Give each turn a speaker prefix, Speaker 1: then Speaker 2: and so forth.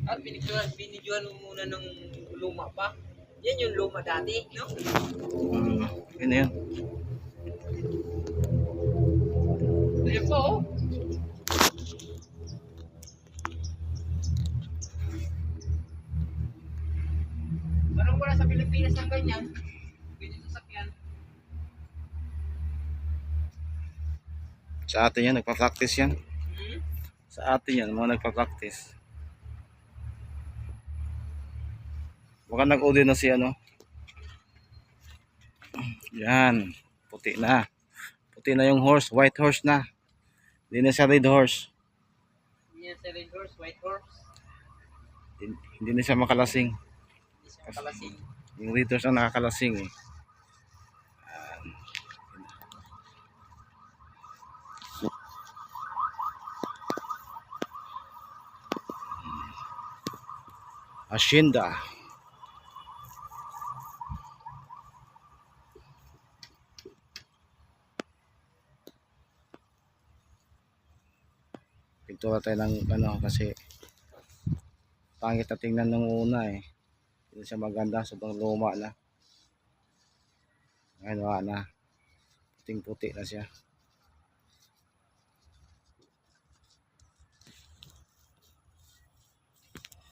Speaker 1: At binidyohan mo muna ng luma pa. Yan yung luma dati, no?
Speaker 2: Yun yan.
Speaker 1: Ayan po, oh. Parang wala sa Pilipinas ang ganyan. Ganyan sasakyan.
Speaker 2: Sa atin yan, nagpa-practice yan.
Speaker 1: Hmm?
Speaker 2: Sa atin yan, mga nagpa-practice. Baka nag-order na si ano. Yan, puti na. Puti na yung horse, white horse na. Hindi na siya red horse.
Speaker 1: Yan sa red horse, white horse.
Speaker 2: Hindi na siya makalasing.
Speaker 1: Hindi siya makalasing.
Speaker 2: Yung red horse ang nakakalasing eh. Hacienda. Pintura tayo ng ano kasi pangit na tingnan nung una eh. Hindi siya maganda, sobrang luma na. Ngayon wala na. Puting-puti na siya.